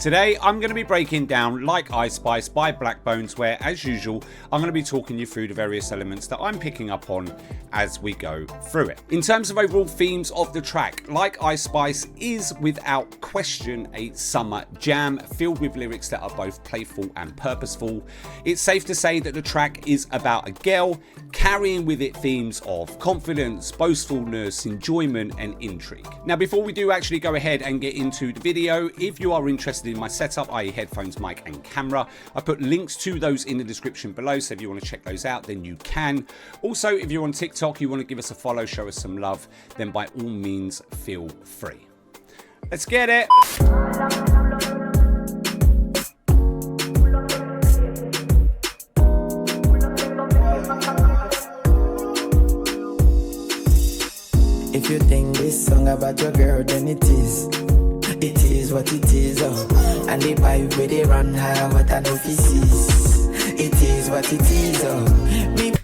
Today I'm going to be breaking down Like Ice Spice by Blaqbonez, where as usual I'm going to be talking you through the various elements that I'm picking up on as we go through it. In terms of overall themes of the track, Like Ice Spice is without question a summer jam filled with lyrics that are both playful and purposeful. It's safe to say that the track is about a girl carrying with it themes of confidence, boastfulness, enjoyment and intrigue. Now before we do actually go ahead and get into the video, if you are interested in my setup, i.e. headphones, mic and camera, I put links to those in the description below, so if you want to check those out then you can. Also, if you're on TikTok, you want to give us a follow, show us some love, then by all means feel free. Let's get it. If you think this song about your girl, then it is what it is, oh. And the pipe where they run high, what I know this is. It is what it is, oh.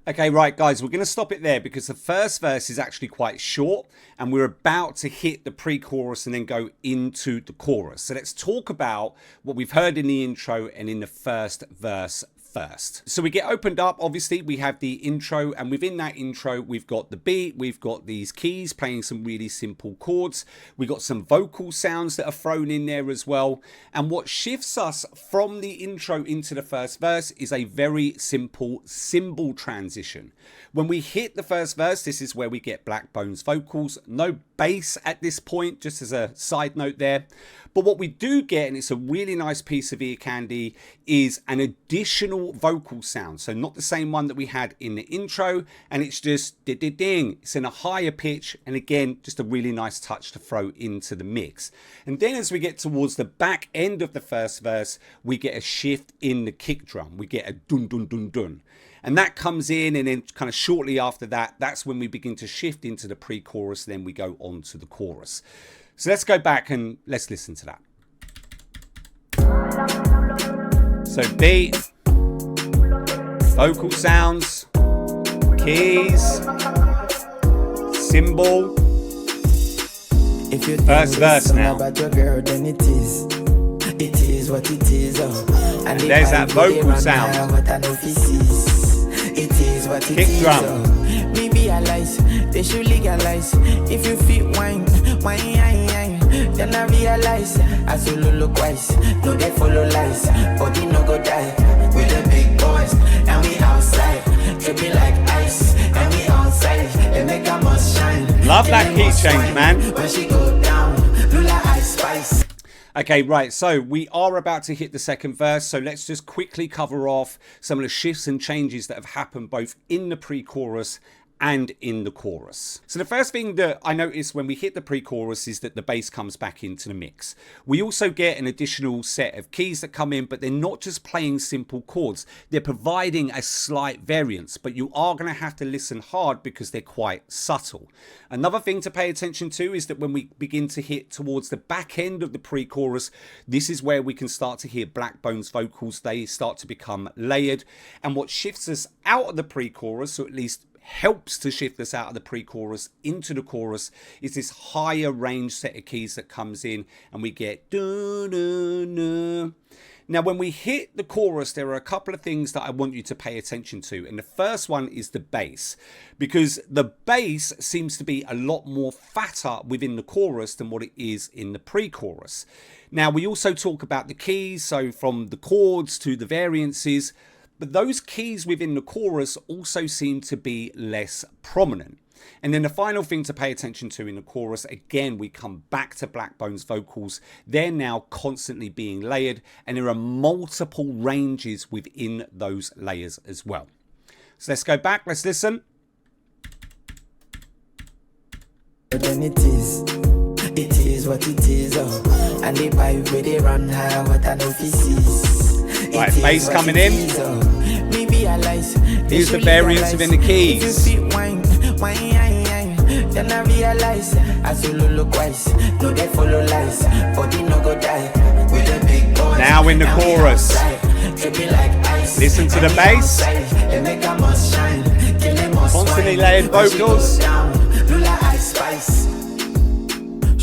Okay, right guys, we're going to stop it there because the first verse is actually quite short and we're about to hit the pre-chorus and then go into the chorus. So let's talk about what we've heard in the intro and in the first verse first. So we get opened up, obviously we have the intro, and within that intro we've got the beat, we've got these keys playing some really simple chords, we've got some vocal sounds that are thrown in there as well, and what shifts us from the intro into the first verse is a very simple cymbal transition. When we hit the first verse, this is where we get Blaqbonez vocals, no bass at this point, just as a side note there. But what we do get, and it's a really nice piece of ear candy, is an additional vocal sound. So not the same one that we had in the intro, and it's just ding. It's in a higher pitch, and again, just a really nice touch to throw into the mix. And then as we get towards the back end of the first verse, we get a shift in the kick drum. We get a dun dun dun dun. And that comes in, and then kind of shortly after that, that's when we begin to shift into the pre-chorus, then we go on to the chorus. So let's go back and let's listen to that. So beat, vocal sounds, keys, cymbal, first verse now. About your girl, then it is what it is, oh. And there's that vocal sound. It is what it kick is, drum. Oh. Me realize they should legalize. If you fit wine, then I realize as you look wise, no they follow lies, body no go die. We the big boys and we outside, dripping like ice, and we outside, they make a must shine. Love that key change, man. When she go down, Lula Ice Spice. Okay, right, so we are about to hit the second verse, so let's just quickly cover off some of the shifts and changes that have happened both in the pre-chorus and in the chorus. So the first thing that I noticed when we hit the pre-chorus is that the bass comes back into the mix. We also get an additional set of keys that come in, but they're not just playing simple chords. They're providing a slight variance, but you are going to have to listen hard because they're quite subtle. Another thing to pay attention to is that when we begin to hit towards the back end of the pre-chorus, this is where we can start to hear Blaqbonez vocals. They start to become layered, and what shifts us out of the pre-chorus, or at least helps to shift us out of the pre-chorus into the chorus, is this higher range set of keys that comes in, and we get da-da-da. Now when we hit the chorus, there are a couple of things that I want you to pay attention to, and the first one is the bass, because the bass seems to be a lot more fatter within the chorus than what it is in the pre-chorus. Now we also talk about the keys, so from the chords to the variances, but those keys within the chorus also seem to be less prominent. And then the final thing to pay attention to in the chorus, again, we come back to Blaqbonez vocals. They're now constantly being layered, and there are multiple ranges within those layers as well. So let's go back, let's listen. Then it is what it is, oh. And the pipe where they run high, what I know this is. Right, bass coming in. Here's the variance within the keys. Then I realize as you look wise, no they follow lies, body no go die. With the big boys. Now in the chorus. Listen to the bass. Constantly layered vocals.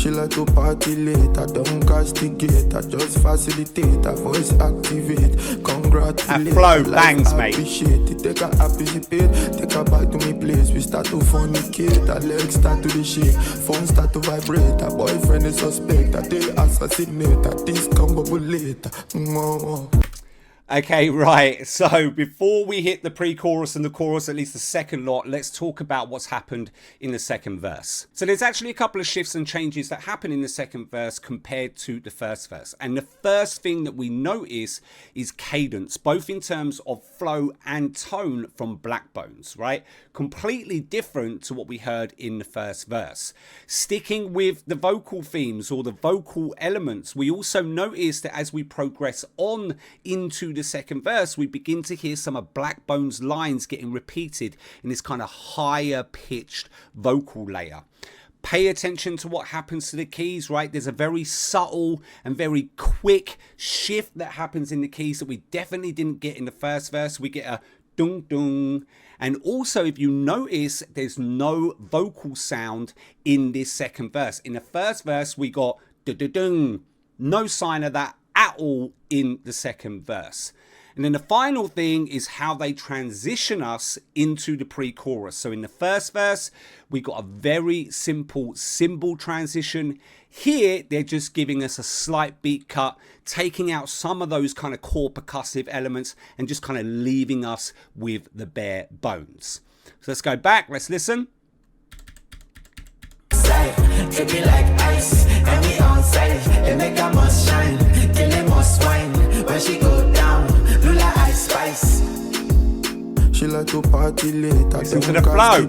She like to party late, I don't castigate, I just facilitate, her voice activate, congratulate. That flow bangs, mate. Appreciate it, take her participate, take her back to me place, we start to fornicate, her legs start to the shake, phone start to vibrate, her boyfriend is suspect, I tell assassinate, her discombobulate. Okay, right. So before we hit the pre-chorus and the chorus, at least the second lot, let's talk about what's happened in the second verse. So there's actually a couple of shifts and changes that happen in the second verse compared to the first verse. And the first thing that we notice is cadence, both in terms of flow and tone from Blaqbonez, right? Completely different to what we heard in the first verse. Sticking with the vocal themes or the vocal elements, we also notice that as we progress on into the second verse, we begin to hear some of Blaqbonez's lines getting repeated in this kind of higher pitched vocal layer. Pay attention to what happens to the keys, right? There's a very subtle and very quick shift that happens in the keys that we definitely didn't get in the first verse. We get a dung dung. And also, if you notice, there's no vocal sound in this second verse. In the first verse, we got da da dung. No sign of that at all in the second verse. And then the final thing is how they transition us into the pre-chorus. So in the first verse, we got a very simple cymbal transition. Here, they're just giving us a slight beat cut, taking out some of those kind of core percussive elements and just kind of leaving us with the bare bones. So let's go back, let's listen. Dripping like ice, and we on side. They make a must shine, till they must wine. When she go down, Lula ice spice. She like to party late, I listen to the flow. I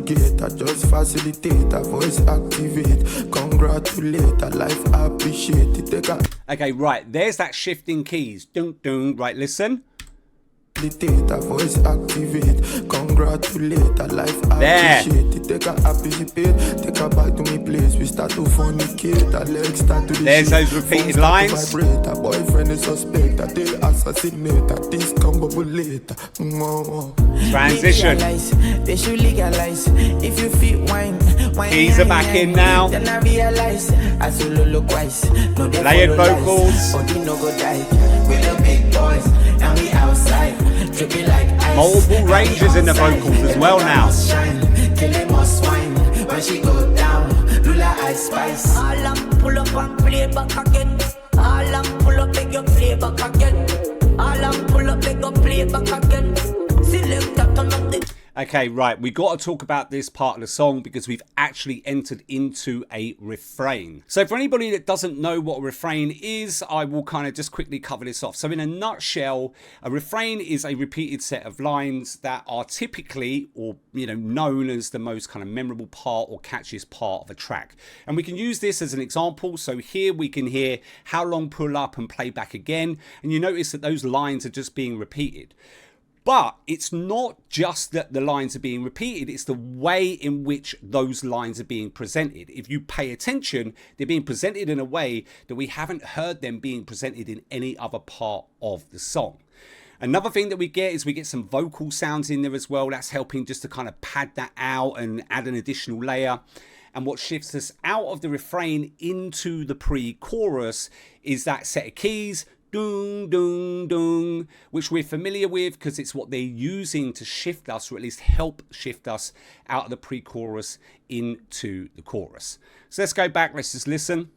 just facilitate, her voice activate, congratulate, her life appreciate it. Take her. Okay, right, there's that shift in keys. Dun dun, right, listen. Her voice activate, congratulate, her life appreciate it. Take her participate, take her back to me place, we start to fornicate, her legs start to the there's those repeated lines. Vibrate, her boyfriend is suspect, I tell assassinate, her discombobulate. Transition. They should legalize. If you feel wine, keys are back in now. Then I realize I solo look wise. No, layered vocals. But no go die. We're the big boys and we outside. Dripping like ice. Multiple ranges in the vocals as well now. Till they must wine. When she go down, Lula ice spice. All I'm pull up and play back again. All I'm pull up, make you play back again. All I'm pull up, make you play back again. Select that on the. Okay, right, we got to talk about this part of the song because we've actually entered into a refrain. So for anybody that doesn't know what a refrain is, I will kind of just quickly cover this off. So in a nutshell, a refrain is a repeated set of lines that are typically, or known as the most kind of memorable part or catchiest part of a track. And we can use this as an example. So here we can hear how long pull up and play back again. And you notice that those lines are just being repeated. But it's not just that the lines are being repeated, it's the way in which those lines are being presented. If you pay attention, they're being presented in a way that we haven't heard them being presented in any other part of the song. Another thing that we get is we get some vocal sounds in there as well. That's helping just to kind of pad that out and add an additional layer. And what shifts us out of the refrain into the pre-chorus is that set of keys, dung, dung, dung, which we're familiar with because it's what they're using to shift us, or at least help shift us out of the pre-chorus into the chorus. So let's go back, let's just listen.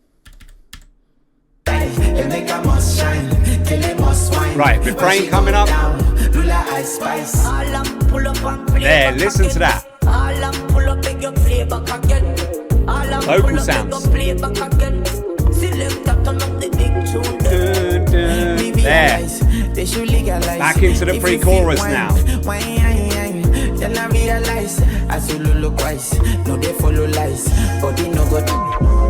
Right, refrain coming up. There, listen to that. Vocal sounds. There. Back into the pre-chorus now. Then I realize I solo look wise. No, they follow lies. Body no good.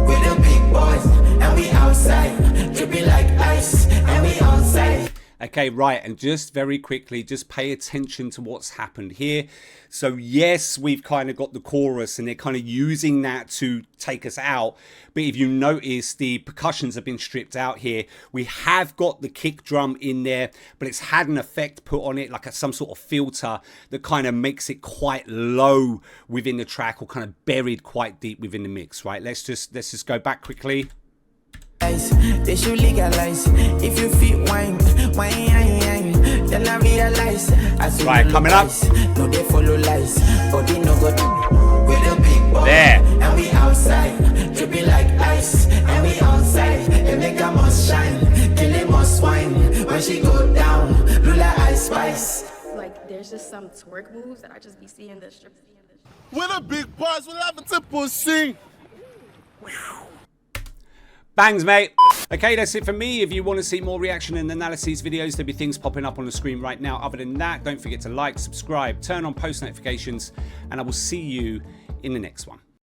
We're the big boys and we outside. Dripping like ice and we outside. Okay, right, and just very quickly, just pay attention to what's happened here. So yes, we've kind of got the chorus and they're kind of using that to take us out. But if you notice, the percussions have been stripped out here. We have got the kick drum in there, but it's had an effect put on it, like some sort of filter that kind of makes it quite low within the track, or kind of buried quite deep within the mix, right? Let's just go back quickly. They should legalize. If you feel wine, then I realize. Right, coming up. No, they follow lies. Body no go with a big boy. There. And we outside, dripping like ice. And we outside, and make a must shine. Kill him must wine. When she go down, Lula ice spice. Like, there's just some twerk moves that I just be seeing the strip. We're the big boys, we'll have to pushing. Bangs, mate. Okay, that's it for me. If you want to see more reaction and analyses videos, there'll be things popping up on the screen right now. Other than that, don't forget to like, subscribe, turn on post notifications, and I will see you in the next one.